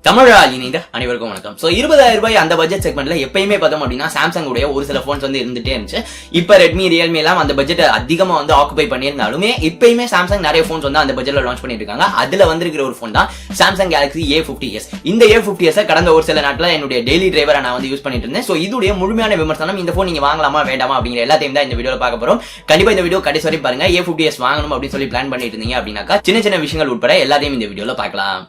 தமிழால் இணைந்த அனைவருக்கும் வணக்கம். சோ 20,000 ரூபாய் அந்த பட்ஜெட் செக்மெண்ட்ல எப்பயுமே பார்த்தோம் அப்படின்னா சாம்சங் உடைய ஒரு சில போன்ஸ் வந்து இருந்துட்டே இருந்துச்சு. இப்ப ரெட்மி ரியல்மி எல்லாம் அந்த பட்ஜெட் அதிகமா வந்து ஆக்குபை பண்ணியிருந்தாலுமே இப்பயுமே சாம்சங் நிறைய போன்ஸ் வந்து அந்த பட்ஜெட்ல லான்ச் பண்ணிட்டு இருக்காங்க. அதுல வந்திருக்கிற ஒரு போன் தான் சாம்சங் கேலக்ஸி A50s. இந்த A50s கடந்த ஒரு சில நாட்கள என்னுடைய டெய்லி டிரைவரா நான் வந்து யூஸ் பண்ணிட்டு இருந்தேன். சோ இதுடைய முழுமையான விமர்சனம், இந்த போன் நீங்க வாங்கலாமா வேண்டாமா அப்படிங்கிற எல்லாத்தையும் தான் இந்த வீடியோல பார்க்க போறோம். கண்டிப்பா இந்த வீடியோ கடைசி வரை பாருங்க. A50s வாங்கணும் அப்படின்னு சொல்லி பிளான் பண்ணிட்டு இருந்தீங்க அப்படின்னாக்கா சின்ன சின்ன விஷயங்கள் உட்பட எல்லாத்தையும் இந்த வீடியோல பார்க்கலாம்.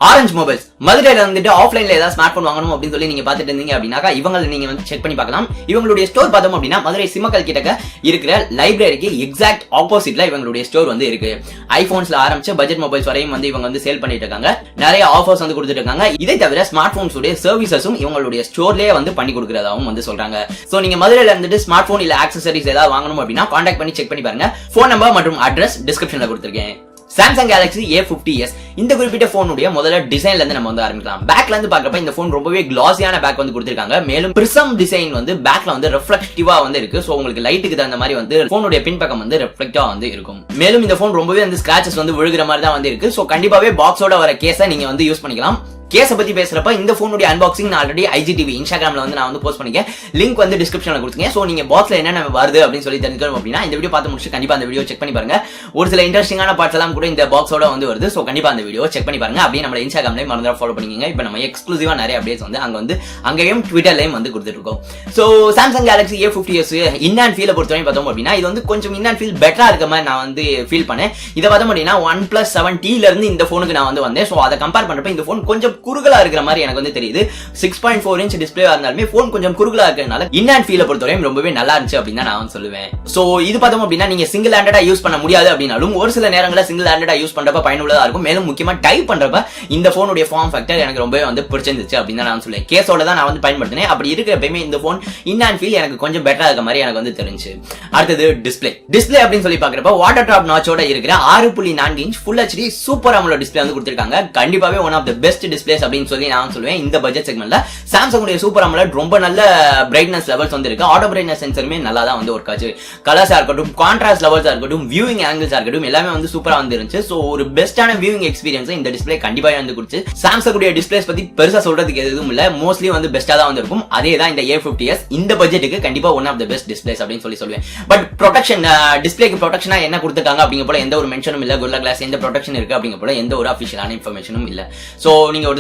ஆரஞ்ச் மொபைல்ஸ் மதுரையில வந்துட்டு ஆஃப்லைன்ல ஏதாவது ஸ்மார்ட் போன் வாங்கணும் அப்படின்னு சொல்லி நீங்க பாத்துட்டு இருந்தீங்க அப்படின்னாக்கா இவங்களை நீங்க வந்து செக் பண்ணி பார்க்கலாம். இவங்களுடைய ஸ்டோர் பார்த்தோம் அப்படின்னா மதுரை சிம்மக்கல் கிட்டக்க இருக்கிற லைப்ரரிக்கு எக்ஸாக்ட் ஆப்போசிட்ல இவங்களுடைய ஸ்டோர் வந்து இருக்கு. ஐபோன்ஸ்ல ஆரம்பிச்சு பட்ஜெட் மொபைல்ஸ் வரையும் வந்து இவங்க வந்து சேல் பண்ணிட்டு இருக்காங்க. நிறைய ஆஃபர்ஸ் வந்து கொடுத்துட்டு இருக்காங்க. இதை தவிர ஸ்மார்ட் போன்ஸ் உடைய சர்வீசஸும் இவங்களுடைய ஸ்டோர்லயே வந்து பண்ணி கொடுக்கறதாவும் வந்து சொல்றாங்க. சோ நீங்க மதுரையில இருந்துட்டு ஸ்மார்ட் போன் இல்ல ஆக்சசரிஸ் ஏதாவது வாங்கணும் அப்படின்னா கான்டாக்ட் பண்ணி செக் பண்ணி பாருங்க. போன் நம்பர் மற்றும் அட்ரஸ் டிஸ்கிரிப்ஷன்ல கொடுத்திருக்கேன். சாம்சங் கேலக்ஸி A50s இந்த குறிப்பிட்ட போனுடைய முதல்ல டிசைன்ல இருந்து நம்ம வந்து ஆரம்பிக்கலாம். பேக்ல இருந்து பாக்குறப்ப இந்த போன் ரொம்பவே கிளாஸியான பேக் வந்து கொடுத்திருக்காங்க. மேலும் பிரிசம் டிசைன் வந்து பேக்ல வந்து ரிஃப்ளெக்டிவா வந்து இருக்கு. சோ உங்களுக்கு லைட்டுக்கு தகுந்த மாதிரி வந்து போனுடைய பின்பக்கம் வந்து ரிஃப்ளெக்டா வந்து இருக்கும். மேலும் இந்த போன் ரொம்பவே வந்து ஸ்கிராச்சஸ் வந்து விழுகிற மாதிரி தான் வந்து இருக்கு. சோ கண்டிப்பாவே பாக்ஸோட வர கேஸை நீங்க வந்து யூஸ் பண்ணிக்கலாம். கேஸை பத்தி பேசுறப்ப இந்த போனுடைய அன்பாக்சிங் நான் ஆல்ரெடி IGTV இன்ஸ்டாகிராம்ல வந்து நான் வந்து போஸ்ட் பண்ணிருக்கேன். லிங்க் வந்து டிஸ்கிரிப்ஷன்ல கொடுத்துருக்கேன். சோ நீங்க பாக்ஸ்ல என்னென்ன வருது அப்படின்னு சொல்லி தெரிஞ்சுக்கணும் அப்படின்னா இந்த வீடியோ பார்த்து முடிச்சு கண்டிப்பா அந்த வீடியோ செக் பண்ணி பாருங்க. ஒரு சில இன்ட்ரெஸ்டிங்கான பார்ட்ஸ் எல்லாம் கூட இந்த பாக்ஸோட வந்து வருது. சோ கண்டிப்பா அந்த வீடியோ செக் பண்ணி பாருங்க. அப்படியே நம்ம இன்ஸ்டாகிராம்ல மறந்துடா ஃபாலோ பண்ணிக்கங்க. இப்போ நம்ம எக்ஸ்க்ளூசிவா நிறைய அப்டேட்ஸ் வந்து அங்கேயும் ட்விட்டர்லயும் வந்து கொடுத்துட்டு இருக்கோம். So Samsung Galaxy A50s in and feel பொறுத்தவரை பார்த்தோம் அப்படின்னா இது வந்து கொஞ்சம் இன் அண்ட் ஃபீல் பெட்டரா இருக்க மாதிரி நான் வந்து ஃபீல் பண்ணேன். இதை பார்த்தோம் அப்படின்னா OnePlus 7T ல இருந்து இந்த போனுக்கு நான் வந்து வந்தேன். சோ அதை கம்பேர் பண்றப்ப இந்த போன் கொஞ்சம் குறுகலா இருக்கிற மாதிரி எனக்கு வந்து தெரியுது. 6.4 இன்ச் டிஸ்பிளேவா இருந்தாலுமே போன் கொஞ்சம் குறுகலா இருக்கிறதுனால இன் அண்ட் ஃபீல் பொறுத்தவரையும் ரொம்பவே நல்லா இருந்துச்சு அப்படின்னு நான் வந்து சொல்லுவேன். சோ இது பார்த்தோம் அப்படின்னா நீங்க சிங்கிள் ஹேண்டடா யூஸ் பண்ண முடியாது அப்படின்னாலும் ஒரு சில நேரங்களில் சிங்கிள் ஹேண்டடா யூஸ் பண்றப்ப பயனுள்ளதா இருக்கும். மேலும் முக்கியமா டைப் பண்றப்ப இந்த போனுடைய ஃபார்ம் ஃபேக்டர் எனக்கு ரொம்பவே வந்து பிடிச்சிருந்துச்சு அப்படின்னு நான் சொல்லுவேன். கேஸோட தான் நான் வந்து பயன்படுத்தினேன். அப்படி இருக்கிறப்பயுமே இந்த போன் இன் அண்ட் ஃபீல் எனக்கு கொஞ்சம் பெட்டரா இருக்க மாதிரி எனக்கு வந்து தெரிஞ்சு. அடுத்தது டிஸ்பிளே அப்படின்னு சொல்லி பாக்குறப்ப வாட்டர் டிராப் நாச்சோட இருக்கிற 6.4 inch full HD super AMOLED display வந்து கொடுத்திருக்காங்க. கண்டிப்பாவே one of the best displays அப்படின்னு சொல்லி நான் சொல்லுவேன். இந்த பட்ஜெட் செக்மெண்ட்ல சாம்சங் உடைய சூப்பர் AMOLED ரொம்ப நல்ல பிரைட்னஸ் லெவல்ஸ் வந்து இருக்கு. ஆட்டோ பிரைட்னஸ் சென்சருமே நல்லா தான் வந்து ஒர்க் ஆச்சு. கலர்ஸா இருக்கட்டும், கான்ட்ராஸ்ட் லெவல்ஸா இருக்கட்டும், வியூவிங் ஆங்கிள்ஸா இருக்கட்டும் எல்லாமே வந்து சூப்பரா வந்து இருந்துச்சு. சோ ஒரு பெஸ்டான வியூவிங் எக்ஸ்பீரியன்ஸ் இந்த டிஸ்பிளே கண்டிப்பா வந்து கொடுத்து சாம்சங் உடைய டிஸ்பிளேஸ் பத்தி பெருசா சொல்றதுக்கு எதுவும் இல்ல. மோஸ்ட்லி வந்து பெஸ்டா தான் வந்து இருக்கும். அதே தான் இந்த A50s இந்த பட்ஜெட்டுக்கு கண்டிப்பா one of the best displays அப்படின்னு சொல்லி சொல்லுவேன். பட் ப்ரொடெக்ஷன் டிஸ்பிளேக்கு ப்ரொடெக்ஷனா என்ன கொடுத்திருக்காங்க அப்படிங்க போல எந்த ஒரு மென்ஷனும் இல்ல. Gorilla Glass எந்த ப்ரொடெக்ஷன் இருக்கு அப்படிங்க போல எந்த ஒரு அபிஷியலான இன்ஃபர்மேஷனும் இல்ல. சோ நீங்க ஒரு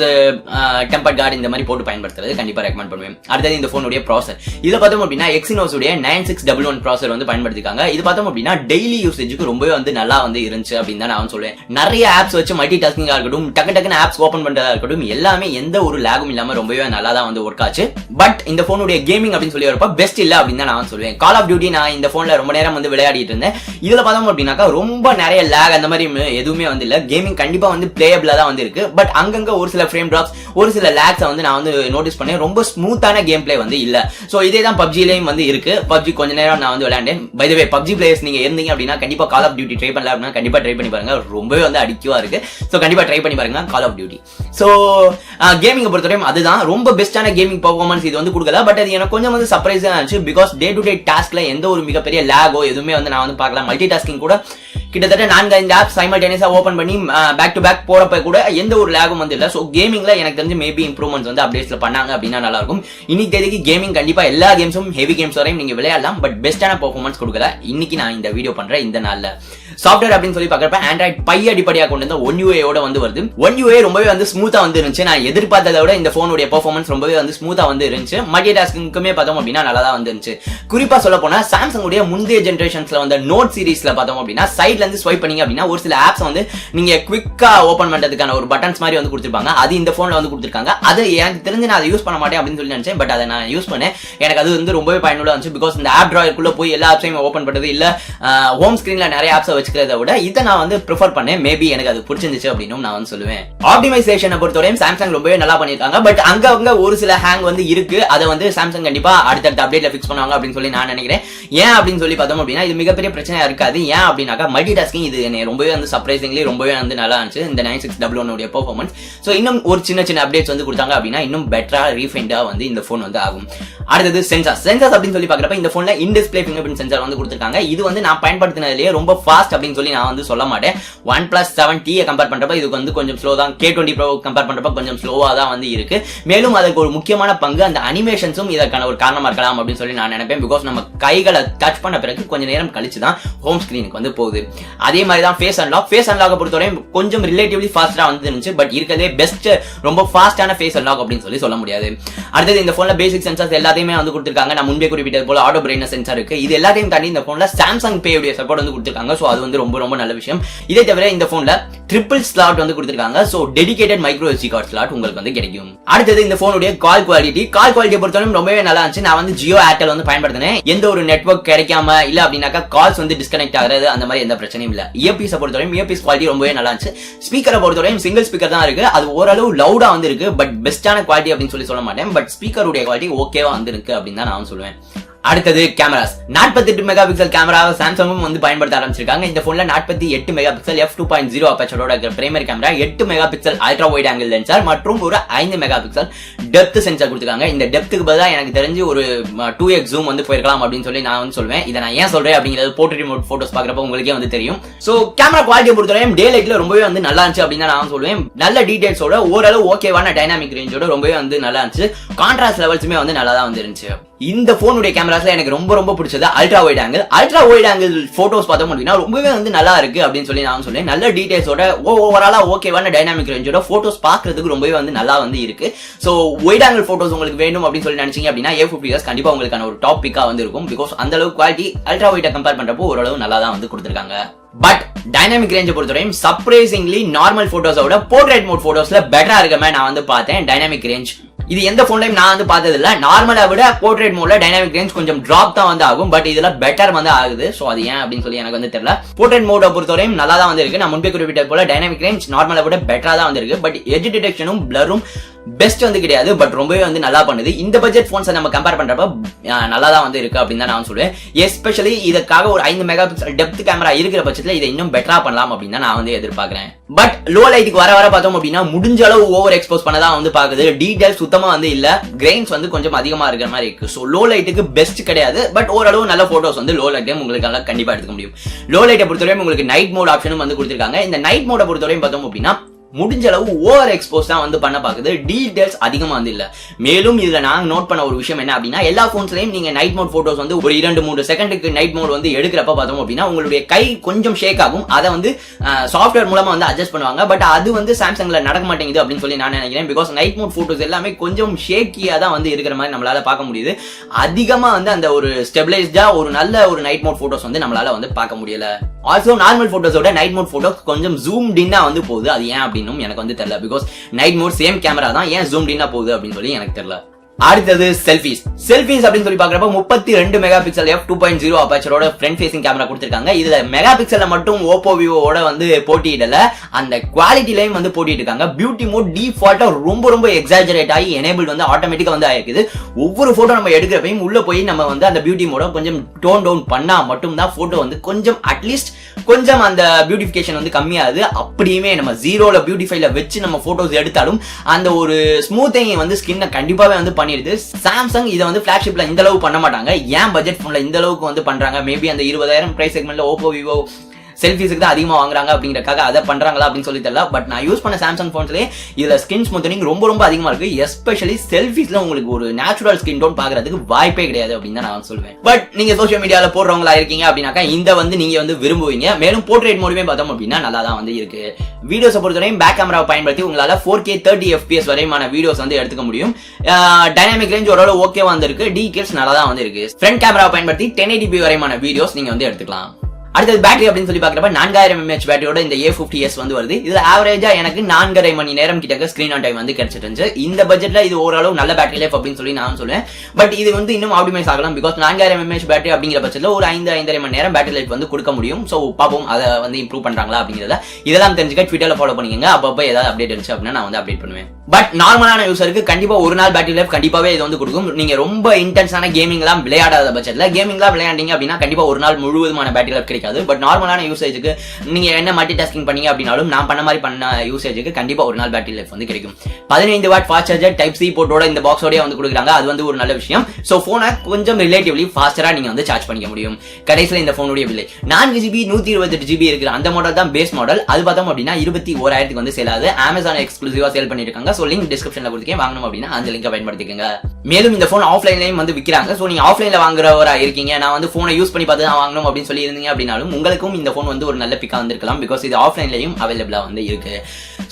டெம்பர் கார்டு இந்த மாதிரி போட்டு பயன்படுத்துறது கண்டிப்பா ரெக்கமெண்ட் பண்ணுவேன். அடுத்தது இந்த போனுடைய ப்ராசஸர். இத பார்த்தோம் அப்படின்னா Exynos உடைய 9611 ப்ராசஸர் வந்து பயன்படுத்திருக்காங்க. இது பார்த்தோம் அப்படின்னா டெய்லி யூசேஜுக்கு ரொம்பவே வந்து நல்லா வந்து இருந்துச்சு அப்படின்னு தான் நான் சொல்லுவேன். நிறைய ஆப்ஸ் வச்சு மல்டி டாஸ்கிங்கா இருக்கட்டும், டக்குன்னு ஆப்ஸ் ஓபன் பண்றதா இருக்கட்டும் எல்லாமே எந்த ஒரு லாகும் இல்லாம ரொம்பவே நல்லா தான் வந்து ஒர்க் ஆச்சு. பட் இந்த போனுடைய கேமிங் அப்படின்னு சொல்லி வரப்ப பெஸ்ட் இல்ல அப்படின்னு தான் நான் சொல்லுவேன். கால் ஆஃப் டியூட்டி நான் இந்த போன்ல ரொம்ப நேரம் வந்து விளையாடிட்டு இருந்தேன். இதுல பார்த்தோம் அப்படின்னாக்கா ரொம்ப நிறைய லாக் அந்த மாதிரி எதுவுமே வந்து இல்ல. கேமிங் கண்டிப்பா வந்து பிளேயபிளா தான் வந்து இருக்கு. பட் அங்கங்க ஒரு சில ஃப்ரேம் டிராப்ஸ், ஒரு சில லாக்ஸ் வந்து நான் வந்து நோட்டீஸ் பண்ணேன். ரொம்ப ஸ்மூத்தான கேம் பிளே வந்து இல்ல. சோ இதே தான் PUBG-லயும் வந்து இருக்கு. PUBG கொஞ்ச நேரம் நான் வந்து விளையாண்டேன். By the way PUBG players நீங்க இருந்தீங்க அப்படின்னா கண்டிப்பா கால் ஆஃப் டியூட்டி ட்ரை பண்ணல அப்படின்னா கண்டிப்பா ட்ரை பண்ணி பாருங்க. ரொம்பவே வந்து அடிக்டிவா இருக்கு. சோ கண்டிப்பா ட்ரை பண்ணி பாருங்க கால் ஆஃப் டியூட்டி. சோ கேமிங் பொறுத்தவரையும் அதுதான் ரொம்ப பெஸ்டான கேமிங் பெர்ஃபார்மன்ஸ் இது வந்து கொடுக்கல. பட் அது எனக்கு கொஞ்சம் வந்து சர்ப்ரைஸா இருந்துச்சு. பிகாஸ் டே டு டே டாஸ்க்ல எந்த ஒரு மிகப்பெரிய லாகோ எதுவுமே வந்து நான் வந்து பார்க்கல. மல்டி டாஸ்கிங் கூட கிட்டத்தட்ட 4-5 ஆப் சைமல்டேனியஸா ஓபன் பண்ணி பேக் டு பேக் போறப்ப கூட எந்த ஒரு லாகும் வந்து இல்ல. சோ கேமிங்ல எனக்கு தெரிஞ்சு மேபி இம்ப்ரூவ்மெண்ட்ஸ் வந்து அப்டேட்ஸ்ல பண்ணாங்க அப்படின்னா நல்லா இருக்கும். இன்னைக்கு தேதிக்கு கேமிங் கண்டிப்பா எல்லா கேம்ஸும் ஹெவி கேம்ஸ் வரையும் நீங்க விளையாடலாம். பட் பெஸ்டான பெர்ஃபார்மன்ஸ் கொடுக்கல. இன்னைக்கு நான் இந்த வீடியோ பண்றேன் இந்த நாள்ல. சாஃப்ட்வேர் அப்படின்னு சொல்லி பாக்குறப்ப Android Pie அடிப்படையாக கொண்டு வந்த One UI ஓட வந்து வருது. One UI ரொம்பவே வந்து ஸ்மூத்தா வந்து இருந்துச்சு. நான் எதிர்பார்த்ததை விட இந்த போனுடைய பெர்ஃபார்மன்ஸ் ரொம்பவே வந்து ஸ்மூத்தா வந்து இருந்துச்சு. மல்டி டாஸ்கிங்குமே பார்த்தோம் அப்படின்னா நல்லா தான் வந்து இருந்துச்சு. குறிப்பா சொல்ல போனா சாம்சங் உடைய முந்தைய ஜெனரேஷன்ஸ்ல வந்த நோட் சீரிஸ்ல பார்த்தோம் அப்படின்னா சைட்ல இருந்து ஸ்வைப் பண்ணீங்க அப்படின்னா ஒரு சில ஆப்ஸ் வந்து நீங்க குவிக்கா ஓபன் பண்றதுக்கான ஒரு பட்டன்ஸ் மாதிரி வந்து கொடுத்திருப்பாங்க. அது இந்த போன்ல வந்து கொடுத்திருக்காங்க. அது எனக்கு தெரிஞ்சு நான் அதை யூஸ் பண்ண மாட்டேன் அப்படின்னு சொல்லி நினைச்சேன். பட் அதை நான் யூஸ் பண்ணேன். எனக்கு அது வந்து ரொம்பவே பயனுள்ளதா இருந்துச்சு. பிகாஸ் இந்த ஆப் டிராயருக்குள்ள போய் எல்லா ஆப்ஸையும் ஓபன் பண்றது இல்ல ஹோம் ஸ்கிரீன்ல நிறைய ஆப்ஸை வச்சுக்கிறத விட இதை நான் வந்து ப்ரிஃபர் பண்ணேன். மேபி எனக்கு அது பிடிச்சிருந்துச்சு அப்படின்னு நான் வந்து சொல்லுவேன். ஆப்டிமைசேஷனை பொறுத்தவரையும் சாம்சங் ரொம்பவே நல்லா பண்ணிருக்காங்க. பட் அங்க ஒரு சில ஹேங் வந்து இருக்கு. அதை வந்து சாம்சங் கண்டிப்பா அடுத்தடுத்த அப்டேட்ல ஃபிக்ஸ் பண்ணுவாங்க அப்படின்னு சொல்லி நான் நினைக்கிறேன். ஏன் அப்படின்னு சொல்லி பார்த்தோம் அப்படின்னா இது மிகப்பெரிய பிரச்சனையா இருக்காது. ஏன் அப்படின்னாக்கா மல்டி டாஸ்கிங் இது என்ன ரொம்பவே வந்து சர்ப்ரைசிங்லி ரொம்பவே வந்து நல்லா இருந்துச்சு இந்த 9611 பெர்ஃபார்மன்ஸ். ஸோ இன்னும் ஒரு சின்ன சின்ன அப்டேட்ஸ் வந்து கொடுத்தாங்க அப்படின்னா இன்னும் பெட்டரா ரீஃபைண்டா வந்து இந்த போன் வந்து ஆகும். அடுத்தது சென்சார்ஸ் அப்படின்னு சொல்லி பாக்குறப்ப இந்த போன்ல in display finger print sensor வந்து கொடுத்திருக்காங்க. இது வந்து நான் பயன்படுத்தினதுலயே ரொம்ப ஃபாஸ்ட் அப்படின்னு சொல்லி நான் வந்து சொல்ல மாட்டேன். OnePlus 7T கம்பேர் பண்றப்ப இதுக்கு வந்து கொஞ்சம் ஸ்லோ தான். K20 Pro கம்பேர் பண்றப்ப கொஞ்சம் ஸ்லோவா தான் வந்து இருக்கு. மேலும் அதுக்கு ஒரு முக்கியமான பங்கு அந்த அனிமேஷன்ஸும் இதற்கான ஒரு காரணமா இருக்கலாம் அப்படின்னு சொல்லி நான் நினைப்பேன். பிகாஸ் நம்ம கைகளை டச் பண்ண பிறகு கொஞ்ச நேரம் கழிச்சு தான் ஹோம் ஸ்கிரீனுக்கு வந்து போகுது. அதே மாதிரி தான் ஃபேஸ் அன்லாக் பொறுத்தவரை கொஞ்சம் ரிலேட்டிவ்லி ஃபாஸ்டா வந்து இருந்துச்சு. பட் இருக்கிறதே பெஸ்ட் ரொம்ப ஃபாஸ்டான ஃபேஸ் அன்லாக் அப்படின்னு சொல்லி சொல்ல முடியாது. அடுத்தது இந்த போன்ல பேசிக் சென்சார்ஸ் எல்லாத்தையுமே வந்து கொடுத்திருக்காங்க. நான் முன்பே குறிப்பிட்டது போல ஆட்டோ பிரைட்னஸ் சென்சார் இருக்கு. இது எல்லாத்தையும் தாண்டி இந்த போன்ல சாம்சங் பே உடைய சப்போர்ட் வந்து கொடுத்திருக்காங்க. சோ அது வந்து ரொம்ப ரொம்ப நல்ல விஷயம். இதை தவிர இந்த போன்ல ட்ரிபிள் ஸ்லாட் வந்து கொடுத்திருக்காங்க. So dedicated micro SD card slot உங்களுக்கு வந்து கிடைக்கும். அடுத்தது இந்த போனுடைய கால் குவாலிட்டியை பொறுத்தவரை ரொம்பவே நல்லா இருந்துச்சு. நான் வந்து ஜியோ ஏர்டெல் வந்து பயன்படுத்தினேன். எந்த ஒரு நெட்வொர்க் கிடைக்காம இல்ல அப்படின்னாக்கா கால்ஸ் வந்து டிஸ்கனெக்ட் ஆகிறது அந்த மாதிரி எந்த பிரச்சனையும் இல்ல. இயர்பீஸ் பொறுத்தவரை இயர்பீஸ் குவாலிட்டி ரொம்பவே நல்லா இருந்துச்சு. ஸ்பீக்கரை பொறுத்தவரை சிங்கிள் ஸ்பீக்கர் தான் இருக்கு. அது ஓரளவு லவுடா வந்து இருக்கு. பட் பெஸ்டான குவாலிட்டி அப்படின்னு சொல்லி சொல்ல மாட்டேன். பட் ஸ்பீக்கருடைய குவாலிட்டி ஓகேவா வந்து இருக்கு அப்படின்னு தான் நான் சொல்லுவேன். அடுத்தது கேமராஸ் 48 மெகா பிக்சல் கேமராவை சாம்சங்கும் வந்து பயன்படுத்த ஆரம்பிச்சிருக்காங்க. இந்த போன்ல 48 மெகா பிக்சல் f2.0 அபர்ச்சரோட primary camera, 8 megapixel ultra wide angle sensor மற்றும் ஒரு 5 மெகா பிக்சல் டெப்த் சென்சார் கொடுத்திருக்காங்க. இந்த டெப்த்துக்கு பதிலா எனக்கு தெரிஞ்சு ஒரு 2x ஜூம் வந்து போயிருக்கலாம் அப்படின்னு சொல்லி நான் வந்து சொல்வேன். இதை நான் ஏன் சொல்றேன் அப்படிங்கிறது போர்ட்ரேட் மோட் போட்டோஸ் பாக்குறப்ப உங்களுக்கே வந்து தெரியும். சோ கேமரா குவாலிட்டியை பொறுத்தவரை டே லைட்ல ரொம்பவே வந்து நல்லா இருந்துச்சு அப்படின்னு நான் சொல்லுவேன். நல்ல டீடைல்ஸோட ஓரளவு ஓகேவான டைனாமிக் ரேஞ்சோட ரொம்பவே வந்து நல்லா இருந்துச்சு. கான்ட்ராஸ்ட் லெவல்ஸுமே வந்து நல்லா தான் வந்து இருந்துச்சு. இந்த போனுடைய கேமராஸ்ல எனக்கு ரொம்ப ரொம்ப பிடிச்சது அல்ட்ரா வைட் ஆங்கிள் போட்டோஸ் பார்த்தோம் அப்படின்னா ரொம்பவே வந்து நல்லா இருக்கு அப்படின்னு சொல்லி நான் சொல்லேன். நல்ல டீடைல்ஸோட ஓவராலா ஓகேவான டைனாமிக் ரேஞ்சோட போட்டோஸ் பாக்குறதுக்கு ரொம்பவே வந்து நல்லா வந்து இருக்கு. சோ வைட் ஆங்கிள் போட்டோஸ் உங்களுக்கு வேணும் அப்படின்னு சொல்லி நினைச்சீங்க அப்படின்னா A50s கண்டிப்பா உங்களுக்கான ஒரு டாப் பிக்கா வந்து இருக்கும். பிகாஸ் அந்த அளவு குவாலிட்டி அல்ட்ரா வைட்டை கம்பேர் பண்றப்போ ஓரளவு நல்லா தான் வந்து கொடுத்திருக்காங்க. பட் டைனாமிக் ரேஞ்ச் பொறுத்தவரையும் சர்ப்ரைசிங்லி நார்மல் போட்டோஸோட போர்ட்ரேட் மோட் போட்டோஸ்ல பெட்டரா இருக்கமே நான் வந்து பார்த்தேன். டைனாமிக் ரேஞ்ச் இது எந்த போன்லயும் நான் வந்து பார்த்தது இல்ல. நார்மலா விட போர்ட்ரேட் மோட்ல டைனாமிக் ரேஞ்ச் கொஞ்சம் டிராப் தான் வந்து ஆகும். பட் இதுல பெட்டர் வந்து ஆகுது. சோ அது ஏன் அப்படின்னு சொல்லி எனக்கு வந்து தெரியல. போர்ட்ரேட் மோட பொறுத்தவரையும் நல்லா தான் வந்து இருக்கு. நான் முன்பே குறிப்பிட்டது போல டைனாமிக் ரேஞ்ச் நார்மலா விட பெட்டரா தான் வந்து இருக்கு. பட் எட்ஜ் டிடெக்ஷனும் பிளரும் பெஸ்ட் வந்து கிடையாது. பட் ரொம்பவே வந்து நல்லா பண்ணுது. இந்த பட்ஜெட் போன்ஸை நம்ம கம்பேர் பண்றப்ப நல்லா தான் வந்து இருக்கு அப்படின்னு தான் நான் சொல்லுவேன். எஸ்பெஷலி இதுக்காக ஒரு 5 மெகா பிக்சல் டெப்த் கேமரா இருக்கிற பட்சத்துல இதை இன்னும் பெட்டரா பண்ணலாம் அப்படின்னு தான் நான் வந்து எதிர்பார்க்கிறேன். பட் லோ லைட்டுக்கு வர பார்த்தோம் அப்படின்னா முடிஞ்ச அளவு ஓவர் எக்ஸ்போஸ் பண்ணதான் வந்து பாக்குது. டீடைல் சுத்தமா வந்து இல்ல. கிரெயின்ஸ் வந்து கொஞ்சம் அதிகமா இருக்கிற மாதிரி இருக்கு. சோ லோ லைட்டுக்கு பெஸ்ட் கிடையாது. பட் ஓரளவு நல்ல போட்டோஸ் வந்து லோ லைட்லயும் உங்களுக்கு கண்டிப்பா எடுக்க முடியும். லோ லைட்டை பொறுத்தவரையும் உங்களுக்கு நைட் மோட் ஆப்ஷனும் வந்து கொடுத்திருக்காங்க. இந்த நைட் மோட பொறுத்தவரையும் பார்த்தோம் அப்படின்னா முடிஞ்ச அளவு ஓவர் எக்ஸ்போஸ் தான் வந்து பண்ண பாக்குது. டீடைல்ஸ் அதிகமா வந்து இல்ல. மேலும் இதுல நாங்க நோட் பண்ண ஒரு விஷயம் என்ன அப்படின்னா எல்லா போன்ஸ்லயும் நீங்க நைட் மோட் போட்டோஸ் வந்து ஒரு 2-3 செகண்டுக்கு நைட் மோட் வந்து எடுக்கிறப்ப பார்த்தோம் அப்படின்னா உங்களுடைய கை கொஞ்சம் ஷேக் ஆகும். அதை வந்து சாஃப்ட்வேர் மூலமா வந்து அட்ஜஸ்ட் பண்ணுவாங்க. பட் அது வந்து சாம்சங்ல நடக்க மாட்டேங்குது அப்படின்னு சொல்லி நான் நினைக்கிறேன். பிகாஸ் நைட் மோட் போட்டோஸ் எல்லாமே கொஞ்சம் ஷேக்கியா தான் வந்து இருக்கிற மாதிரி நம்மளால பார்க்க முடியுது. அதிகமா வந்து அந்த ஒரு ஸ்டெபிலைஸ்டா ஒரு நல்ல ஒரு நைட் மோட் போட்டோஸ் வந்து நம்மளால வந்து பார்க்க முடியல. ஆல்சோ நார்மல் போட்டோஸோட நைட் மோட் போட்டோஸ் கொஞ்சம் ஜூம் டின்னா வந்து போகுது. அது ஏன் அப்படின்னு எனக்கு வந்து தெரியல. Because night mode same camera தான், ஏன் ஜூம் டின்னா போகுது அப்படின்னு சொல்லி எனக்கு தெரியல. அடுத்தது செல்ஃபிஸ் அப்படின்னு சொல்லி பாக்குறப்ப 32 மெகா பிக்சல் f2.0 அபர்ச்சரோட ஃப்ரண்ட் ஃபேசிங் கேமரா கொடுத்திருக்காங்க. இதுல மெகா பிக்சல்ல மட்டும் ஓப்போ விவோட வந்து போட்டியிடல, அந்த குவாலிட்டிலையும் வந்து போட்டிட்டு இருக்காங்க. பியூட்டி மோட் டிஃபால்ட்டா ரொம்ப ரொம்ப எக்ஸாஜரேட் ஆகி எனேபிள் வந்து ஆட்டோமேட்டிக்கா வந்து ஆயிருக்குது. ஒவ்வொரு போட்டோ நம்ம எடுக்கிறப்பையும் உள்ள போய் நம்ம வந்து அந்த பியூட்டி மோட கொஞ்சம் டோன் டவுன் பண்ணா மட்டும் தான் போட்டோ வந்து கொஞ்சம் அட்லீஸ்ட் கொஞ்சம் அந்த பியூட்டிஃபிகேஷன் வந்து கம்மியாகுது. அப்படியுமே நம்ம ஜீரோல பியூட்டிஃபைல வச்சு நம்ம போட்டோஸ் எடுத்தாலும் அந்த ஒரு ஸ்மூத்திங் வந்து ஸ்கின்னை கண்டிப்பாவே வந்து பண்ணிடுது. சாம்சங் இதை வந்து பிளாக்ஷிப்ல இந்த அளவு பண்ண மாட்டாங்க. ஏன் பட்ஜெட் போன்ல இந்த அளவுக்கு வந்து பண்றாங்க? மேபி அந்த 20,000 பிரைஸ் செக்மெண்ட்ல ஓப்போ விவோ செல்ஃபிஸ்க்கு தான் அதிகமா வாங்குறாங்க அப்படிங்கறக்காக அதை பண்றாங்களா அப்படின்னு சொல்லி தெரியல. பட் நான் யூஸ் பண்ண சாம்சங் போன்ஸ்லயே இதுல ஸ்கின் ஸ்மூத்தனிங் ரொம்ப ரொம்ப அதிகமா இருக்கு. எஸ்பெஷலி செல்ஃபிஸ்ல உங்களுக்கு ஒரு நேச்சுரல் ஸ்கின் டோன் பாக்குறதுக்கு வாய்ப்பே கிடையாது அப்படின்னு தான் நான் சொல்லுவேன். பட் நீங்க சோஷியல் மீடியால போடுறவங்களா இருக்கீங்க அப்படின்னாக்கா இந்த வந்து நீங்க வந்து விரும்புவீங்க. மேலும் போர்ட்ரேட் மோடுமே பார்த்தோம் அப்படின்னா நல்லா தான் வந்து இருக்கு. வீடியோஸை பொறுத்தவரையும் பேக் கேமராவை பயன்படுத்தி உங்களால 4K 30 FPS வரையுமான வீடியோஸ் வந்து எடுத்துக்க முடியும். டைனாமிக் ரேஞ்ச் ஓரளவு ஓகே வந்து இருக்கு. டீடைல்ஸ் நல்லா தான் வந்து இருக்கு. ஃப்ரண்ட் கேமராவை பயன்படுத்தி 1080p வரைமான வீடியோஸ் நீங்க வந்து எடுத்துக்கலாம். அடுத்தது பேட்டரி அப்படின்னு சொல்லி பாக்குறப்ப 4000 mAh பேட்டரியோட இந்த A50s வந்து வருது. இதுல ஆவரேஜா எனக்கு 4.5 மணி நேரம் கிட்ட ஸ்கிரீன் ஆன் டைம் வந்து கிடைச்சிட்டு இருந்துச்சு. இந்த பட்ஜெட்ல இது ஓரளவு நல்ல பேட்டரி லைஃப் அப்படின்னு சொல்லி நான் சொல்லுவேன். பட் இது வந்து இன்னும் ஆப்டிமைஸ் ஆகலாம். பிகாஸ் 4000 mAh பேட்டரி அப்படிங்கிற பட்சத்துல ஒரு 5.5 மணி நேரம் பேட்டரி லைஃப் வந்து கொடுக்க முடியும். சோ பாப்போம் அதை வந்து இம்ப்ரூவ் பண்றாங்களா அப்படிங்கறத. இதெல்லாம் தெரிஞ்சுக்க ட்விட்டர்ல ஃபாலோ பண்ணிக்கங்க. அப்பப்போ ஏதாவது அப்டேட் இருந்துச்சு அப்படின்னா நான் வந்து அப்டேட் பண்ணுவேன். பட் நார்மலான யூசருக்கு கண்டிப்பா ஒரு நாள் பேட்டரி லைஃப் கண்டிப்பாவே இது வந்து கொடுக்கும். நீங்க ரொம்ப இன்டென்ஸான கேமிங் எல்லாம் விளையாடாத பட்சத்துல கேமிங்லாம் விளையாண்டீங்க அப்படின்னா கண்டிப்பா ஒரு நாள் முழுவதுமான பேட்டரி லைஃப் கிடைக்காது. பட் நார்மலான யூசேஜுக்கு நீங்க என்ன மல்டி டாஸ்கிங் பண்ணீங்க அப்படின்னாலும் நான் பண்ண மாதிரி பண்ண யூசேஜுக்கு கண்டிப்பா ஒரு நாள் பேட்டரி லைஃப் வந்து கிடைக்கும். 15 watt fast charger type C போர்ட்டோட இந்த பாக்ஸோடய வந்து கொடுக்குறாங்க. அது வந்து ஒரு நல்ல விஷயம். சோ போனை கொஞ்சம் ரிலேட்டிவ்லி ஃபாஸ்டரா நீங்க வந்து சார்ஜ் பண்ணிக்க முடியும். கடைசியில் இந்த போனுடைய விலை 4 GB 128 GB இருக்கிற அந்த மாடல் தான் பேஸ் மாடல். அது பார்த்தோம் அப்படின்னா 21,000 வந்து சேல் ஆகுது. அமேசான் எக்ஸ்க்ளூசிவா சேல் பண்ணிட்டு இருக்காங்க. சோ லிங்க் டிஸ்கிரிப்ஷன்ல கொடுத்துருக்கேன், வாங்கணும் அப்படின்னா அந்த லிங்கை பயன்படுத்திக்கங்க. மேலும் இந்த போன் ஆஃப்லைன்லயும் வந்து விற்கிறாங்க. சோ நீங்க ஆஃப்லைன்ல வாங்குறவரா இருக்கீங்க, நான் வந்து போனை யூஸ் பண்ணி பார்த்து தான் வாங்கணும் அப்படின்னு சொல்லி இருந்தீங்க அப்படின்னாலும் உங்களுக்கும் இந்த போன் வந்து ஒரு நல்ல பிக்கா வந்திருக்கலாம். பிகாஸ் இது ஆஃப்லைன்லயும் அவைலபிளா வந்து இருக்கு.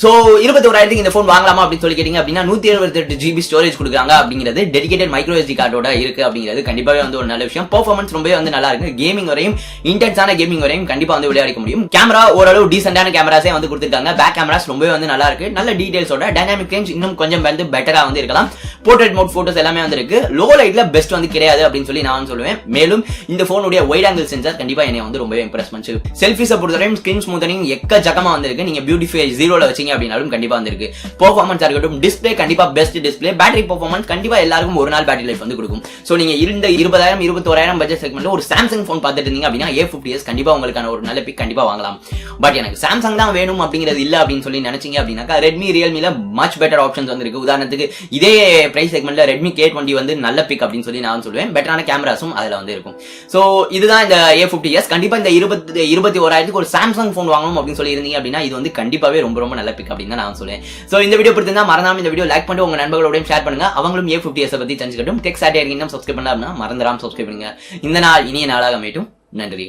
சோ 21,000 இந்த போன் வாங்கலாமா அப்படின்னு சொல்லி கேட்டீங்க அப்படின்னா 128 GB ஸ்டோரேஜ் கொடுக்குறாங்க. அப்படிங்கிறது டெடிகேட்டட் மைக்ரோ SD கார்டோட இருக்கு. அப்படிங்கிறது கண்டிப்பாவே வந்து ஒரு நல்ல விஷயம். பெர்ஃபார்மன்ஸ் ரொம்பவே வந்து நல்லா இருக்கு. கேமிங் வரையும் இன்டென்ஸான கேமிங் வரையும் கண்டிப்பா வந்து விளையாடிக்க முடியும். கேமரா ஓரளவு டீசென்டான கேமராஸே வந்து கொடுத்திருக்காங்க. பேக் கேமராஸ் ரொம்பவே வந்து நல்லா இருக்கு. நல்ல டீடைல்ஸோட டைனாமிக் ரேஞ்ச் இன்னும் கொஞ்சம் வந்து பெட்டரா வந்து இருக்கலாம். போர்ட்ரேட் மோட் போட்டோஸ் எல்லாமே வந்து இருக்கு. லோ லைட்ல பெஸ்ட் வந்து கிடையாது அப்படின்னு சொல்லி நான் சொல்லுவேன். மேலும் இந்த போனுடைய வைட் ஆங்கிள் சென்சார் கண்டிப்பா என்னை வந்து ரொம்பவே இம்ப்ரெஸ் பண்ணுச்சு. செல்ஃபி சப்போர்ட் வரையும் ஸ்கிரீன் ஸ்மூத்தனிங் எக்கச்சக்கமா வந்திருக்கு. நீங்க பியூட்டிஃபை 0ல வச்சீங்க அப்படின்னாலும் கண்டிப்பா வந்திருக்கு. பெர்ஃபார்மன்ஸ் இருக்கட்டும், டிஸ்ப்ளே கண்டிப்பா பெஸ்ட் டிஸ்ப்ளே. பேட்டரி பெர்ஃபார்மன்ஸ் கண்டிப்பா எல்லாருக்கும் ஒரு நாள் பேட்டரி லைஃப் வந்து கொடுக்கும். சோ நீங்க இருந்த 20,000 21,000 பட்ஜெட் செக்மெண்ட்ல ஒரு சாம்சங் போன் பார்த்துட்டு இருந்தீங்க அப்படின்னா A50s கண்டிப்பா உங்களுக்கான ஒரு நல்ல பிக் கண்டிப்பா வாங்கலாம். பட் எனக்கு சாம்சங் தான் வேணும் அப்படிங்கிறது இல்ல அப்படின்னு சொல்லி நினைச்சீங்க அப்படின்னாக்கா ரெட்மி ரியல்மில மச் பெட்டர் ஆப்ஷன்ஸ் வந்து இருக்கு. உதாரணத்துக்கு இதே பிரைஸ் செக்மெண்ட்ல ரெட்மி K20 வந்து நல்ல பிக் அப்படின்னு சொல்லி நான் சொல்லுவேன். பெட்டரான கேமராஸும் அதுல வந்து இருக்கும். சோ இதுதான் இந்த A50s. கண்டிப்பா இந்த 21,000 ஒரு சாம்சங் போன் வாங்கணும் அப்படின்னு சொல்லி இருந்தீங்க அப்படின்னா இது வந்து கண்டிப்பாவே ரொம்ப ரொம்ப நல்ல பிக் அப்படின்னு நான் சொல்லுவேன். சோ இந்த வீடியோ பிடிச்சிருந்தா மறந்துடாம இந்த வீடியோ லைக் பண்ணிட்டு உங்க நண்பர்களோடையும் ஷேர் பண்ணுங்க. அவங்களும் A50s பத்தி தெரிஞ்சுக்கட்டும். டெக் சாட்டியர் இன்னும் சப்ஸ்கிரைப் பண்ணலாம் அப்படின்னா மறந்துடாம சப்ஸ்கிரைப் பண்ணுங்க. இந்த நாள் இனிய நாளாக அமையட்டும். நன்றி.